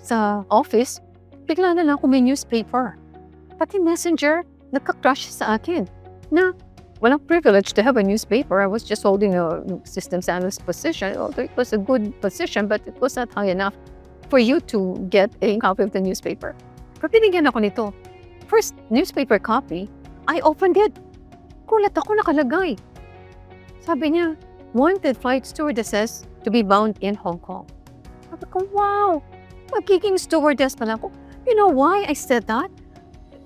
sa office, bigla na lang ako may newspaper. Pati messenger, nagka-crush sa akin na walang privilege to have a newspaper. I was just holding a systems analyst position. Although it was a good position, but it was not high enough for you to get a copy of the newspaper. Pero binigyan ako nito. First newspaper copy, I opened it. Kulat ako, nakalagay. Sabi niya, wanted flight stewardesses to be bound in Hong Kong. Sabi ko, wow, magiging stewardess pala ako. You know why I said that?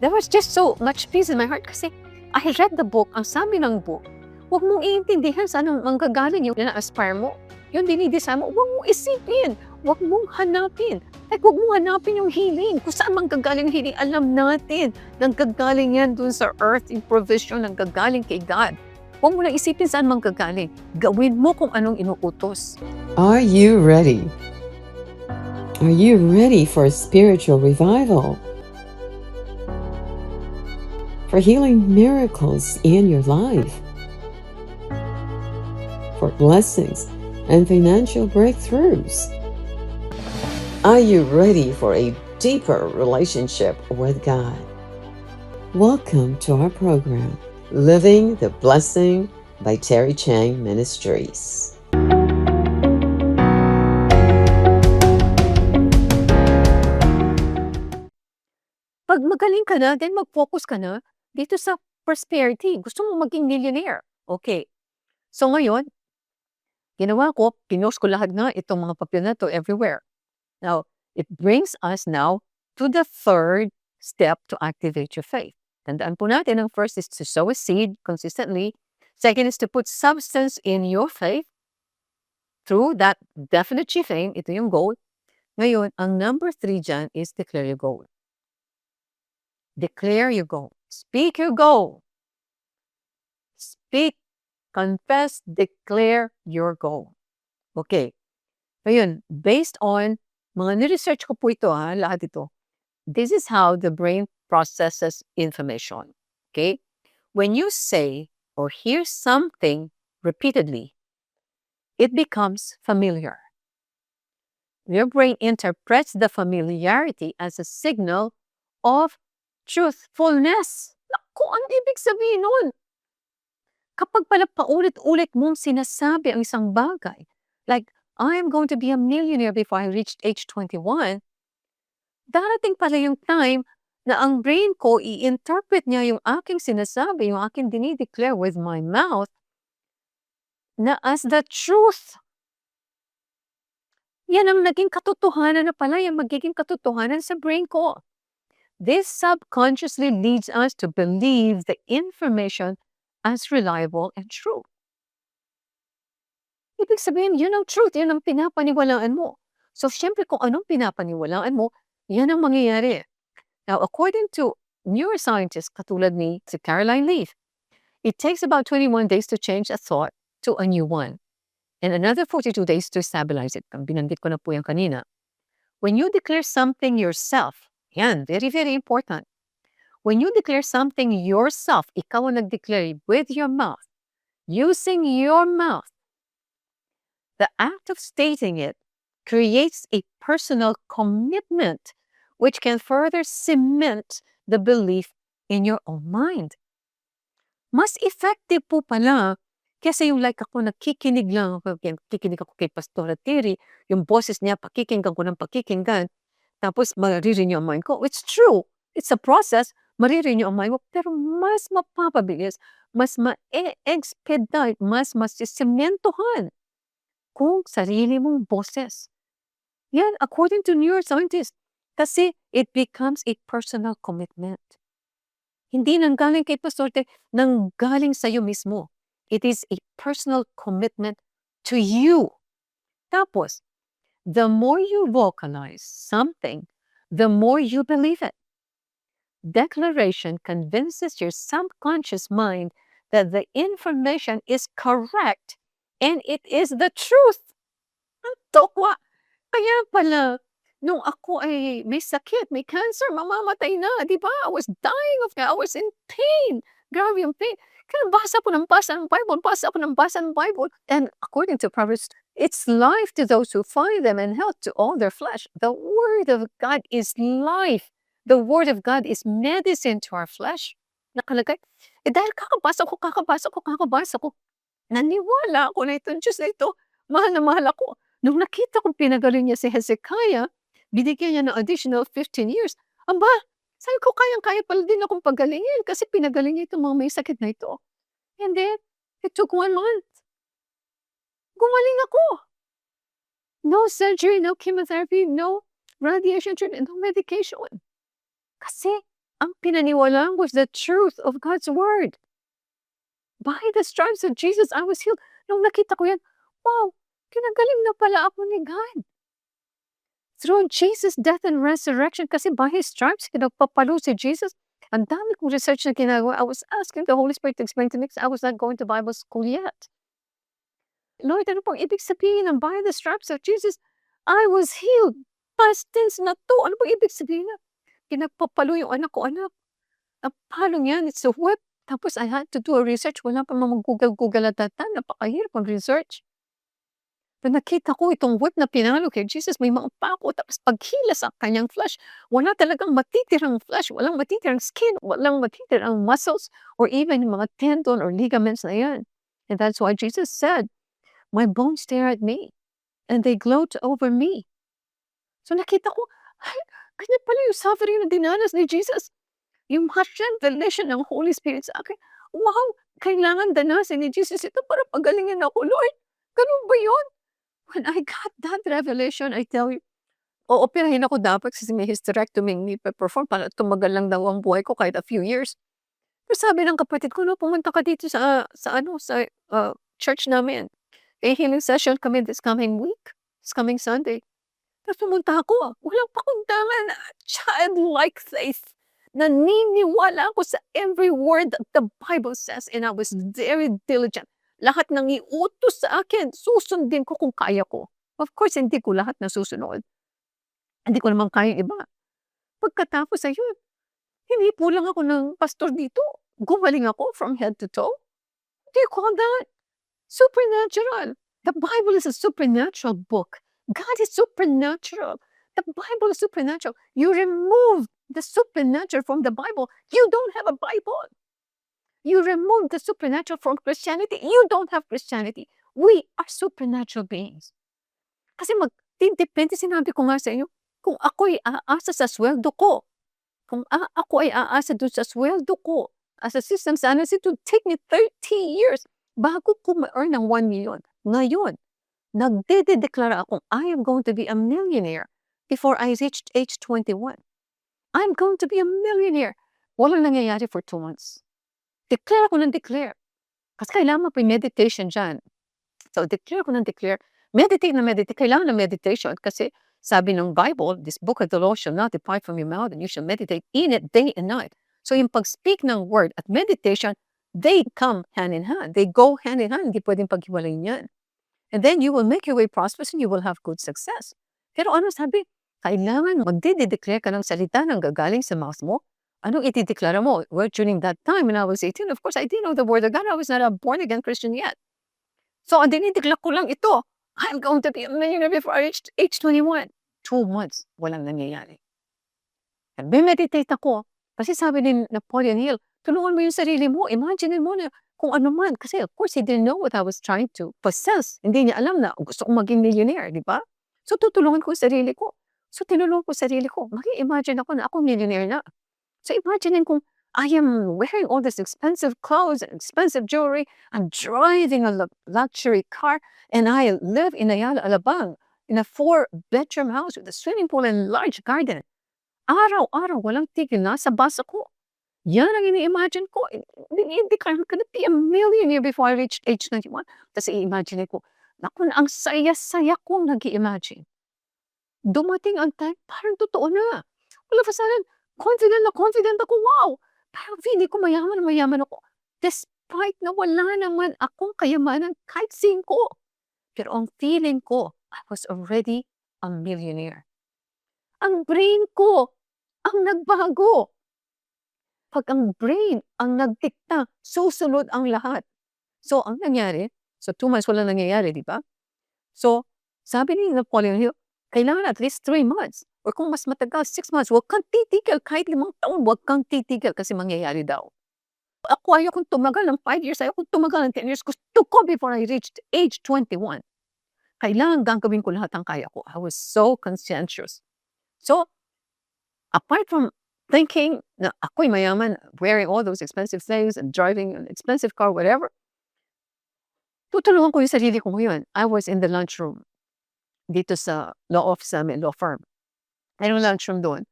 There was just so much peace in my heart kasi I read the book. Ang sabi ng book, huwag mong iintindihan saan ang manggagaling yung na-aspire mo. Yung dinidesign mo, huwag mong isipin. Huwag mong hanapin. Like, huwag mong hanapin yung healing. Kung saan manggagaling yung healing, alam natin. Nanggagaling yan dun sa earth, yung provision, nanggagaling kay God. Huwag mo na isipin saan manggagaling. Gawin mo kung anong inuutos. Are you ready? Are you ready for a spiritual revival? For healing miracles in your life? For blessings and financial breakthroughs? Are you ready for a deeper relationship with God? Welcome to our program, Living the Blessing by Terry Chang Ministries. Pag magaling ka na, then mag-focus ka na dito sa prosperity. Gusto mo maging millionaire. Okay. So ngayon, ginawa ko, pinost ko lahat nga itong mga papel na to everywhere. Now, it brings us now to the third step to activate your faith. Tandaan po natin, ang first is to sow a seed consistently. Second is to put substance in your faith through that definite achieving. Ito yung goal. Ngayon, ang number 3 dyan is declare your goal. Declare your goal. Speak your goal. Speak, confess, declare your goal. Okay. Ngayon, based on mga ni-research ko po ito, lahat ito. This is how the brain processes information. Okay? When you say or hear something repeatedly, it becomes familiar. Your brain interprets the familiarity as a signal of truthfulness. Naku, ang ibig sabihin nun? Kapag pala paulit-ulit mong sinasabi ang isang bagay, like, I'm going to be a millionaire before I reached age 21, darating pala yung time na ang brain ko, i-interpret niya yung aking sinasabi, yung aking dinideclare with my mouth, na as the truth. Yan ang naging katotohanan na pala, yung magiging katotohanan sa brain ko. This subconsciously leads us to believe the information as reliable and true. Ibig sabihin, yun ang truth, yun ang pinapaniwalaan mo. So, syempre kung anong pinapaniwalaan mo, yan ang mangyayari. Now, according to neuroscientists katulad ni si Caroline Leaf, it takes about 21 days to change a thought to a new one. And another 42 days to stabilize it. Binanggit ko na po yan kanina. When you declare something yourself, yan, very, very important. When you declare something yourself, ikaw ang nag-declare with your mouth, using your mouth, the act of stating it creates a personal commitment which can further cement the belief in your own mind. Mas effective po pala kasi yung like ako nakikinig lang ako, nakikinig ako kay Pastora Terry, yung boses niya, pakikinggan ko ng pakikinggan, tapos maririnig ang mind ko. It's true. It's a process. Maririnig ang mind mo. Pero mas mapapabilis, mas ma-expedite, mas masisementohan kung sarili mong boses. Yan, according to neuroscientists. Kasi it becomes a personal commitment. Hindi nanggaling kay Pastor Terry, nanggaling sa'yo mismo. It is a personal commitment to you. Tapos, the more you vocalize something, the more you believe it. Declaration convinces your subconscious mind that the information is correct and it is the truth. Ang tokwa. Kaya pala, nung ako ay may sakit, may cancer, mamamatay na, di ba? I was dying of I was in pain. Grabe yung pain. Kaya basa po ng basa ng Bible, basa po ng basa ng Bible. And according to Proverbs It's life to those who find them and health to all their flesh. The Word of God is life. The Word of God is medicine to our flesh. Nakalagay. Dahil kakabasa ko, naniwala ako na itong Diyos na ito, mahal na mahal ako. Nung nakita kong pinagaling niya si Hezekiah, binigyan niya ng additional 15 years. Aba, sabi ko, kayang-kaya pala din akong pagalingin kasi pinagaling niya itong mga may sakit na ito. And then, it took 1 month. Gumaling ako. No surgery, no chemotherapy, no radiation treatment, no medication. Kasi ang pinaniwalaan was the truth of God's Word. By the stripes of Jesus, I was healed. Nung nakita ko yan, wow, kinagaling na pala ako ni God. Through Jesus' death and resurrection, kasi by His stripes, kinagpapalo si Jesus. Ang dami kong research na ginagawa. I was asking the Holy Spirit to explain to me because I was not going to Bible school yet. Lord, ano pong ibig sabihin ng by the stripes of Jesus, I was healed. Past tense na to. Ano pong ibig sabihin na? Kinagpapalo yung anak ko, anak. Ang palong yan, it's a whip. Tapos I had to do a research. Wala pa mag-google at that time. Napakahirap mag-research. Pero nakita ko itong whip na pinalo kay Jesus, may mga pako. Tapos paghila sa kanyang flesh, wala talagang matitirang flesh, walang matitirang skin, walang matitirang muscles, or even yung mga tendon or ligaments na yan. And that's why Jesus said, my bones stare at me, and they gloat over me. So nakita ko, ay, ganyan pala yung suffering na dinanas ni Jesus. Yung revelation ng Holy Spirit sa akin, wow, kailangan danasin ni Jesus ito para pagalingin ako, Lord. Ganun ba yun? When I got that revelation, I tell you, ooperahin ako dapat kasi may hysterectomy ni perform para tumagal lang daw ang buhay ko kahit a few years. Pero sabi ng kapatid ko, no, pumunta ka dito sa church namin. May healing session kami this coming week, this coming Sunday. Tapos pumunta ako, walang pakundangan, childlike faith. Naniniwala ako sa every word that the Bible says and I was very diligent. Lahat ng iutos sa akin, susundin ko kung kaya ko. Of course, hindi ko lahat nasusunod. Hindi ko naman kaya iba. Pagkatapos ayun, hinipo lang ako ng pastor dito. Gumaling ako from head to toe. What do you call that? Supernatural. The Bible is a supernatural book. God is supernatural. The Bible is supernatural. You remove the supernatural from the Bible, you don't have a Bible. You remove the supernatural from Christianity, you don't have Christianity. We are supernatural beings. Kasi depende, sinabi ko nga sa inyo, kung ako'y aasa sa sweldo ko, kung ako ay aasa doon sa sweldo ko, as a systems analyst, it would take me 30 years bago ko ma-earn ng 1 million. Ngayon, nagdedeklara akong I am going to be a millionaire before I reached age 21. I'm going to be a millionaire. Walang nangyayari for 2 months. Declare ko ng declare. Kasi kailangan pa meditation dyan. So, declare ko ng declare. Meditate na meditate. Kailangan ng meditation kasi sabi ng Bible, this book of the law shall not depart from your mouth and you shall meditate in it day and night. So, yung pag-speak ng word at meditation, they come hand in hand. They go hand in hand. Hindi pwedeng paghiwalayin yan. And then you will make your way prosperous and you will have good success. Pero ano sabi? Kailangan magdideclare ka ng salita ng gagaling sa mouth mo. Anong itideklara mo? Well, during that time when I was 18, of course, I didn't know the word of God. I was not a born-again Christian yet. So, ang dinideklara ko lang ito, I'm going to be a millionaire before I reach age 21. 2 months, walang nangyayari. Nag-meditate ako. Kasi sabi ni Napoleon Hill, tulungan mo yung sarili mo. Imagine mo na kung ano man. Kasi of course, he didn't know what I was trying to possess. Hindi niya alam na gusto kong maging millionaire, di ba? So, tutulungan ko yung sarili ko. So, tinulungan ko sarili ko. Mag-imagine ako na ako millionaire na. So, imagine kung I am wearing all this expensive clothes and expensive jewelry. I'm driving a luxury car and I live in Ayala, Alabang in a 4-bedroom house with a swimming pool and large garden. Araw-araw, walang tigil, nasa bus ako. Yan ang ini-imagine ko. Hindi ka gonna be a millionaire before I reach age 21. Tapos i-imagine ko, naku, ang saya-saya kong nag-i-imagine. Dumating ang time, parang totoo na. All of a sudden, confident ako, wow! Parang feeling ko mayaman ako. Despite na wala naman akong kayamanan kahit 5. Pero ang feeling ko, I was already a millionaire. Ang brain ko, ang nagbago. Pag ang brain ang nagdikta, susunod ang lahat. So, ang nangyari, so 2 months wala nangyayari, di ba? So, sabi ni Napoleon Hill, kailangan at least 3 months or kung mas matagal, 6 months, huwag kang titigil kahit 5 taon, huwag kang titigil kasi mangyayari daw. Ako ayokong tumagal ng 5 years, ayokong tumagal ng 10 years. Gusto ko before I reached age 21, kailangan gagawin ko lahat ng kaya ko. I was so conscientious. So, apart from thinking na ako'y mayaman, wearing all those expensive things and driving an expensive car, whatever, tutulungan ko yung sarili ko ngayon. I was in the lunchroom dito sa law office namin, law firm. Merong lunchroom doon.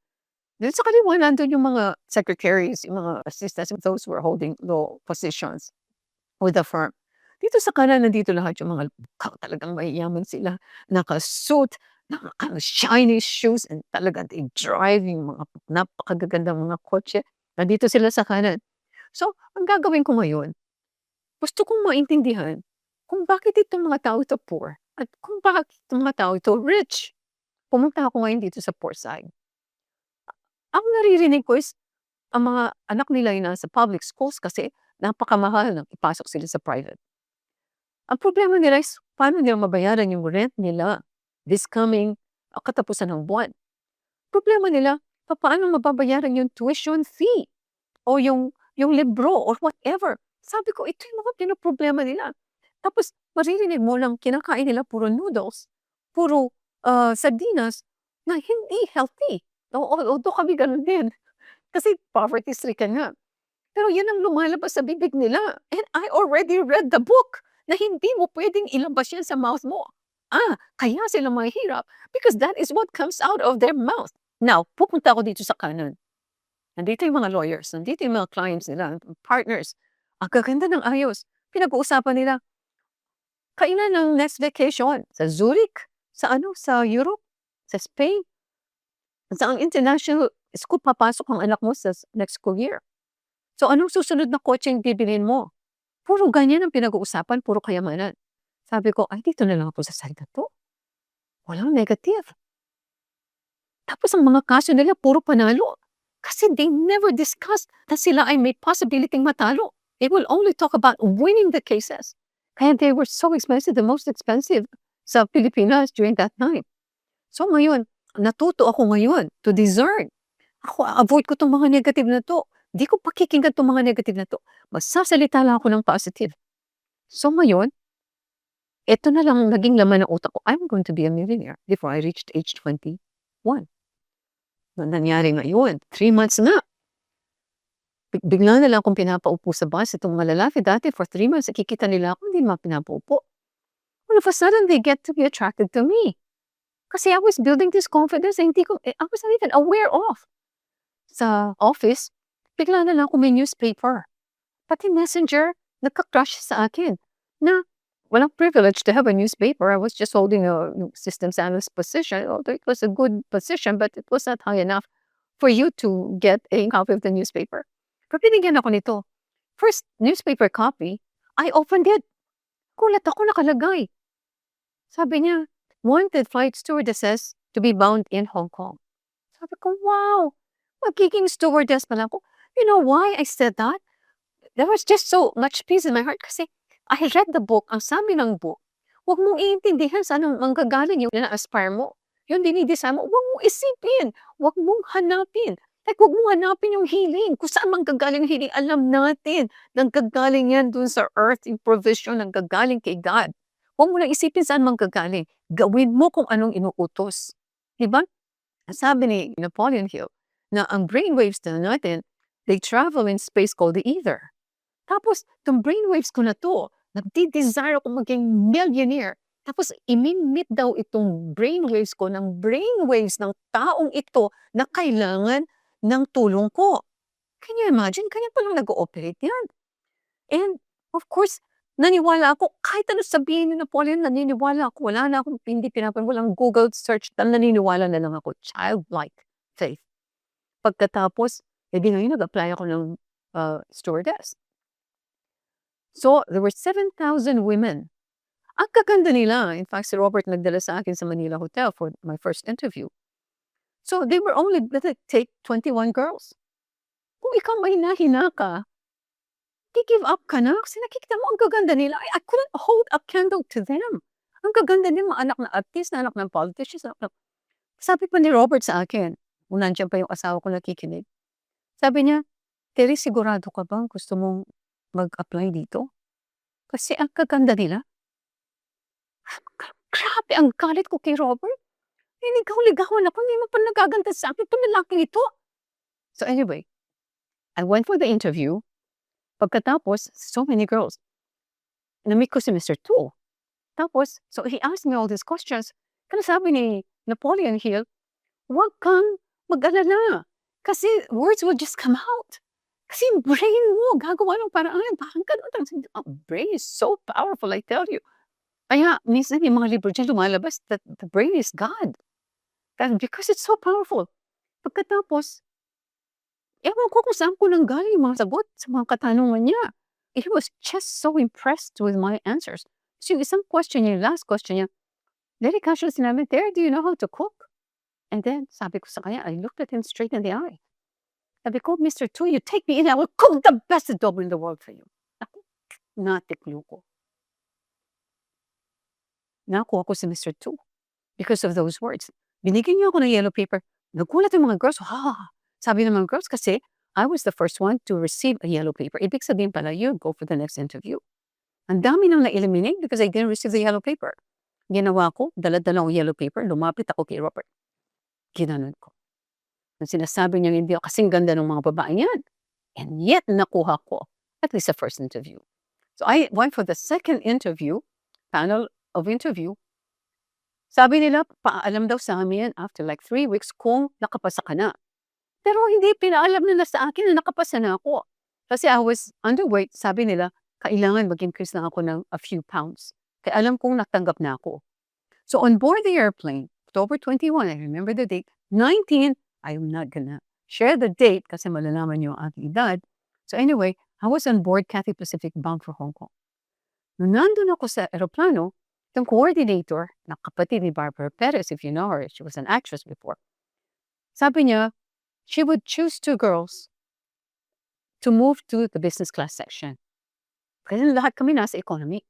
Doon sa kaliwa, nandun yung mga secretaries, yung mga assistants, those who were holding law positions with the firm. Dito sa kanan, nandito lahat yung mga talagang mayayaman sila. Naka-suit, naka-shiny shoes, and talagang they drive yung mga napakagagandang mga kotse. Nandito sila sa kanan. So, ang gagawin ko ngayon, gusto kong maintindihan kung bakit itong mga tao ito poor at kung bakit itong mga tao ito rich. Pumunta ako ngayon dito sa poor side. Ang naririnig ko is, ang mga anak nila ay nasa public schools kasi napakamahal nang ipasok sila sa private. Ang problema nila is, paano nila mabayaran yung rent nila this coming katapusan ng buwan? Problema nila, paano mababayaran yung tuition fee o yung libro or whatever. Sabi ko, ito yung mga pinoproblema nila. Tapos, maririnig mo lang kinakain nila puro noodles, puro sardinas na hindi healthy. Although kami ganun din. Kasi poverty stricken nga. Pero yan ang lumalabas sa bibig nila. And I already read the book na hindi mo pwedeng ilabas yan sa mouth mo. Kaya sila mahirap because that is what comes out of their mouth. Now, pupunta ako dito sa kanan. Nandito yung mga lawyers, nandito yung mga clients nila, partners. Ang gaganda ng ayos. Pinag-uusapan nila, kailan ang next vacation? Sa Zurich? Sa Europe? Sa Spain? Sa ang international school papasok ang anak mo sa next school year. So, anong susunod na kotse yung bibilhin mo? Puro ganyan ang pinag-uusapan, puro kayamanan. Sabi ko, ay, dito na lang ako sa side na to. Walang negative. Tapos ang mga kaso nila, puro panalo. Kasi they never discuss na sila ay may possibility matalo. They will only talk about winning the cases. Kaya they were so expensive, the most expensive sa Pilipinas during that time. So ngayon, natuto ako ngayon to discern. Ako, avoid ko itong mga negative na to. Di ko pakikinggan itong mga negative na to. Magsasalita lang ako ng positive. So ngayon, ito na lang naging laman ng utak ko. I'm going to be a millionaire before I reached age 21. Nangyari ngayon, 3 months na. Bigla na lang akong pinapaupo sa bus itong mga lalaki. Dati for 3 months, nakikita nila ako, hindi pinapaupo. All of a sudden, they get to be attracted to me. Kasi I was building this confidence na I was not even aware of. Sa office, bigla na lang ako may newspaper. Pati messenger, nagka-crush sa akin. Na walang privilege to have a newspaper. I was just holding a systems analyst position. Although it was a good position, but it was not high enough for you to get a copy of the newspaper. Pero binigyan ako nito. First newspaper copy, I opened it. Kulat ako, nakalagay. Sabi niya, wanted flight stewardesses to be bound in Hong Kong. Sabi ko, wow, magiging stewardess pala ako. You know why I said that? There was just so much peace in my heart kasi I read the book. Ang sabi ng book, huwag mong iintindihan saan ang manggagaling yung na-aspire mo. Yung dinidesire mo, huwag mong isipin. Huwag mong hanapin. Like, huwag mong hanapin yung healing. Kung saan manggagaling yung healing, alam natin. Nanggagaling yan dun sa earth, yung provision, nanggagaling kay God. Huwag mo lang isipin saan manggagaling. Gawin mo kung anong inuutos. Diba? Sabi ni Napoleon Hill na ang brainwaves na natin, they travel in space called the ether. Tapos, itong brainwaves ko na to, nagdi-desire ako maging millionaire. Tapos, imimit daw itong brainwaves ko ng brainwaves ng taong ito na kailangan ng tulong ko. Can you imagine? Kanya palang nag-ooperate yan. And, of course, naniwala ako, kahit ano sabihin ni Napoleon, naniniwala ako. Wala na akong hindi pinapan, walang Google search, naniniwala na lang ako. Childlike faith. Pagkatapos, ngayon nag-apply ako ng stewardess. So, there were 7,000 women. Ang kaganda nila. In fact, si Robert nagdala sa akin sa Manila Hotel for my first interview. So, they were only going to take 21 girls. Kung ikaw mahina-hina ka, give up ka na. Kasi nakikita mo ang gaganda nila. I couldn't hold a candle to them. Ang gaganda din mga anak na artist, anak ng politicians, anak ng sabi pa ni Robert sa akin, kung nandiyan pa yung asawa ko nakikinig, sabi niya, "Terry, sigurado ka bang gusto mong mag-apply dito? Kasi ang gaganda nila." Grabe ang galit ko kay Robert. Niligaw-ligawan ako, hindi mo pa nagaganda sa'kin 'tong lalaking ito. So anyway, I went for the interview. Pagkatapos, so many girls. Na-meet ko si Mr. Tu. Tapos, so he asked me all these questions. Kaya sabi ni Napoleon Hill, "Huwag kang mag-alala. Kasi words will just come out. Kasi yung brain mo, gagawa ng paraan. Parang ganun. Ang brain is so powerful, I tell you." Kaya minsan yung mga libro diyan lumalabas that the brain is God. And because it's so powerful. Pagkatapos, ewan ko kung saan ko nanggaling yung mga sagot sa mga katanungan niya. He was just so impressed with my answers. So yung isang question niya, yung last question niya, very casual sinabi, "There, do you know how to cook?" And then, sabi ko sa kanya, I looked at him straight in the eye. Sabi ko, "Mr. Tu, you take me in, I will cook the best adobo in the world for you." Ako, natiklo ko. Nakuha ko si Mr. Tu because of those words. Binigyan niya ako ng yellow paper. Nagulat yung mga girls, "Ha!" Sabi ng mga girls, kasi I was the first one to receive a yellow paper. Ibig sabihin pala, you go for the next interview. Ang dami nang na-eliminate because I didn't receive the yellow paper. Ginawa ko, dala-dala akong yellow paper, lumapit ako kay Robert. Ginanon ko. Nung sinasabi niya hindi ako kasing ganda ng mga babae yan. And yet, nakuha ko at least the first interview. So I went for the second interview, panel of interview. Sabi nila, paalam daw sa amin after like 3 weeks kung nakapasa ka na. Pero hindi pinaalam nila sa akin na nakapasa na ako. Kasi I was underweight, sabi nila, kailangan mag-increase na ako ng a few pounds. Kaya alam kong natanggap na ako. So on board the airplane, October 21, I remember the date, 19, I'm not gonna share the date kasi malalaman niyo ang aking edad. So anyway, I was on board Cathay Pacific bound for Hong Kong. Nung nandun ako sa aeroplano, yung coordinator, na kapatid ni Barbara Perez, if you know her, she was an actress before. Sabi niya, she would choose 2 girls to move to the business class section. Kasi lahat kami nasa economy.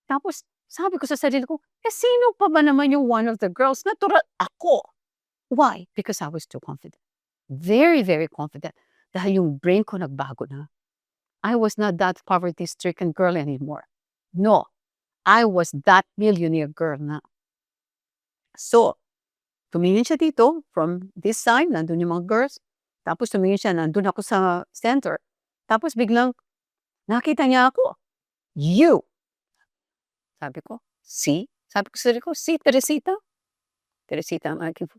Tapos, sabi ko sa sarili ko, sino pa ba naman yung one of the girls? Natural ako. Why? Because I was too confident. Very, very confident. Dahil yung brain ko nagbago na. I was not that poverty-stricken girl anymore. No. I was that millionaire girl na. So, tumingin siya dito, from this side, nandun yung mga girls. Tapos tumingin siya, nandun ako sa center. Tapos biglang, nakita niya ako. You! Sabi ko, si? Sabi ko sa sarili ko, si Teresita? Teresita ang aking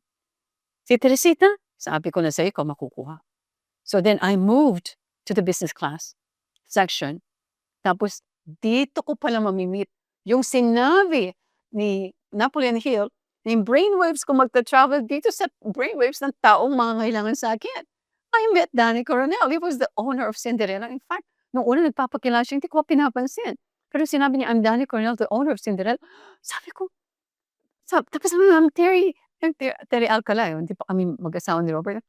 si Teresita? Sabi ko na sa'yo, ikaw makukuha. So then I moved to the business class section. Tapos dito ko pala mamimit yung sinabi ni Napoleon Hill na yung brainwaves ko magta-travel dito sa brainwaves ng taong mangangailangan sa akin. I met Danny Coronel. He was the owner of Cinderella. In fact, nung una nagpapakilala siya, hindi ko pinapansin. Pero sinabi niya, "I'm Danny Coronel, the owner of Cinderella." Sabi ko, tapos sabi niya, Terry Alcala, hindi pa kami mag-asawa ni Robert.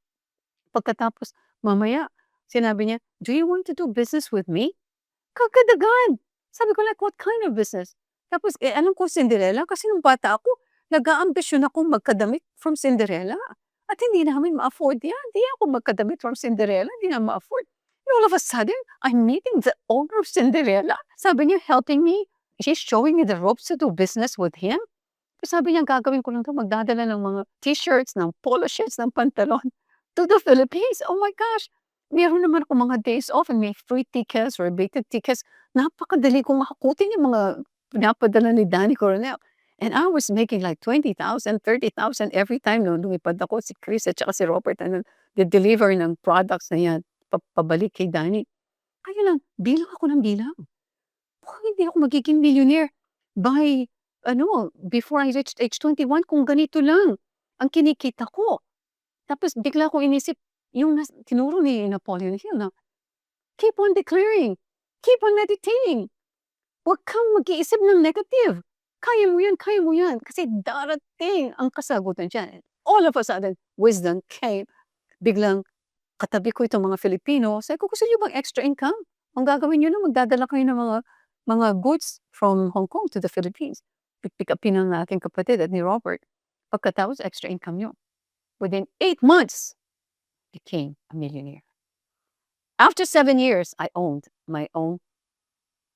Pagkatapos, mamaya, sinabi niya, "Do you want to do business with me?" Kagad-agad. Sabi ko, like, what kind of business? Tapos, alam ko Cinderella kasi nung bata ako, nag-aambisyon akong magkadamit from Cinderella. At hindi namin ma-afford yan. Hindi ako magkadamit from Cinderella, hindi namin ma-afford. And all of a sudden, I'm meeting the owner of Cinderella. Sabi niya, helping me. She's showing me the ropes to do business with him. Sabi niya, gagawin ko lang ito, magdadala ng mga t-shirts, ng polo shirts, ng pantalon to the Philippines. Oh my gosh! Meron naman ako mga days off and may free tickets or baited tickets. Napakadali kong makakutin yung mga pinapadala ni Danny Coronel. And I was making like 20,000, 30,000 every time nung lumipad ako, si Chris at saka si Robert na deliver ng products na yan, pabalik kay Danny. Kaya lang, bilang ako ng bilang. Hindi ako magiging millionaire by, before I reached age 21 kung ganito lang ang kinikita ko. Tapos bigla ko inisip, yung tinuro ni Napoleon Hill na, keep on declaring, keep on meditating. Huwag kang mag-iisip ng negative. Kaya mo yan. Kasi darating ang kasagutan dyan. All of a sudden, wisdom came. Biglang, katabi ko itong mga Filipino. Sabi ko, gusto niyo bang extra income? Ang gagawin niyo na, magdadala kayo ng mga goods from Hong Kong to the Philippines. pick upin ng aking kapatid at ni Robert. Pagkatapos extra income yun. Within 8 months, became a millionaire. After 7 years, I owned my own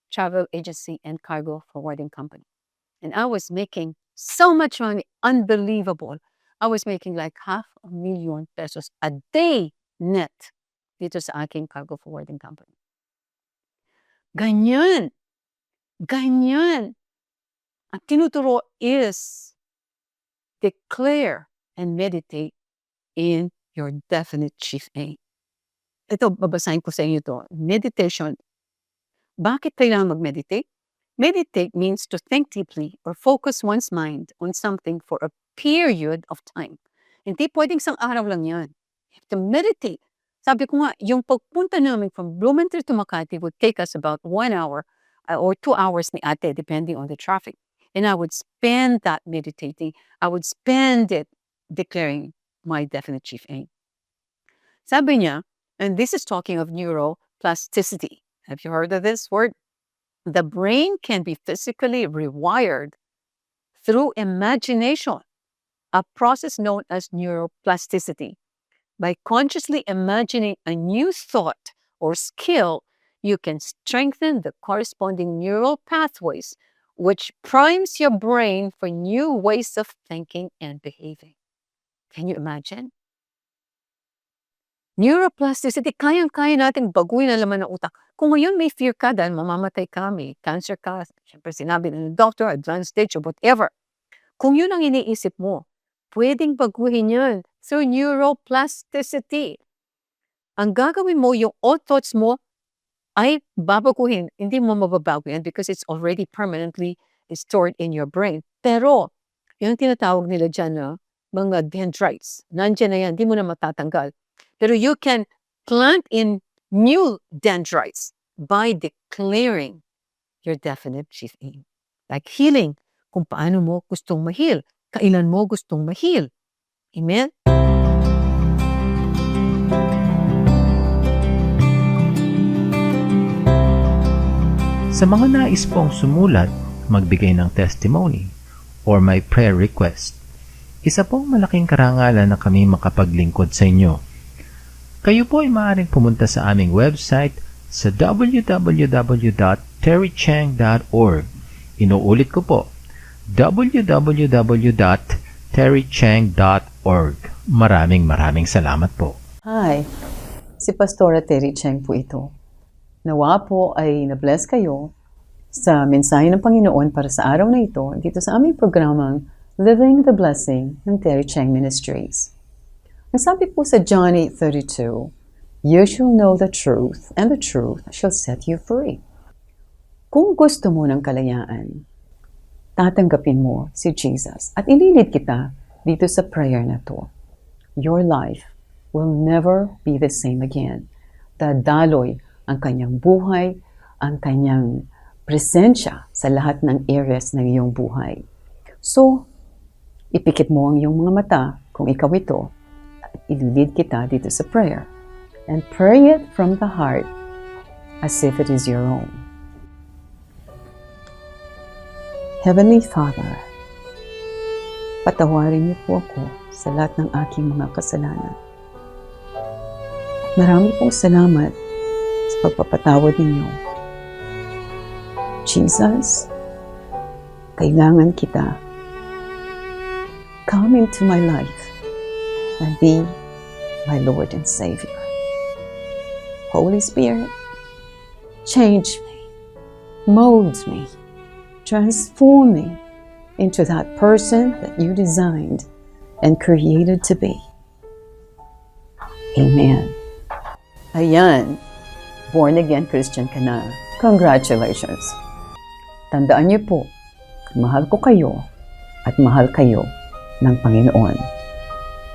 travel agency and cargo forwarding company. And I was making so much money, unbelievable. I was making like $500,000 pesos a day net dito sa aking cargo forwarding company. Ganyan. Ganyan. Ang tinuturo is declare and meditate in your definite chief aim. Ito, babasahin ko sa inyo to. Meditation. Bakit kailangan mag-meditate? Meditate means to think deeply or focus one's mind on something for a period of time. Hindi pwedeng isang araw lang yan. You have to meditate. Sabi ko nga, yung pagpunta namin from Blumentritt to Makati would take us about 1 hour or 2 hours ni ate, depending on the traffic. And I would spend that meditating. I would spend it declaring my definite chief aim. Sabi niya, and this is talking of neuroplasticity. Have you heard of this word? The brain can be physically rewired through imagination, a process known as neuroplasticity. By consciously imagining a new thought or skill, you can strengthen the corresponding neural pathways, which primes your brain for new ways of thinking and behaving. Can you imagine? Neuroplasticity, kayang-kaya natin baguhin ang laman ng utak. Kung ngayon may fear ka dahil mamamatay ka, may cancer ka, syempre sinabi ng doctor, advanced stage or whatever. Kung yun ang iniisip mo, pwedeng baguhin yan through neuroplasticity. Ang gagawin mo, yung old thoughts mo ay babaguhin. Hindi mo mababago yan because it's already permanently stored in your brain. Pero, yung tinatawag nila dyan na mga dendrites, nandiyan na yan, hindi mo na matatanggal. Pero you can plant in new dendrites by declaring your definite chief aim. Like healing, kung paano mo gustong ma-heal, kailan mo gustong ma-heal. Amen? Sa mga nais pong sumulat, magbigay ng testimony, or may prayer request, isa pong malaking karangalan na kami makapaglingkod sa inyo. Kayo po ay maaaring pumunta sa aming website sa www.terrychang.org. Inuulit ko po, www.terrychang.org. Maraming salamat po. Hi, si Pastora Terry Chang po ito. Nawa po ay na-bless kayo sa mensahe ng Panginoon para sa araw na ito dito sa aming programang Living the Blessing ng Terry Chang Ministries. Ang sabi po sa John 8:32, "You shall know the truth, and the truth shall set you free." Kung gusto mo ng kalayaan, tatanggapin mo si Jesus at ililid kita dito sa prayer na to. Your life will never be the same again. Dadaloy ang kanyang buhay, ang kanyang presensya sa lahat ng areas ng iyong buhay. So, ipikit mo ang iyong mga mata kung ikaw ito at ililid kita dito sa prayer. And pray it from the heart as if it is your own. Heavenly Father, patawarin niyo po ako sa lahat ng aking mga kasalanan. Marami pong salamat sa pagpapatawad ninyo. Jesus, kailangan kita. Come into my life and be my Lord and Savior. Holy Spirit, change me, mold me, transform me into that person that you designed and created to be. Amen. Ayan, born again Christian ka na. Congratulations. Tandaan niyo po, mahal ko kayo at mahal kayo ng Panginoon.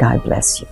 God bless you.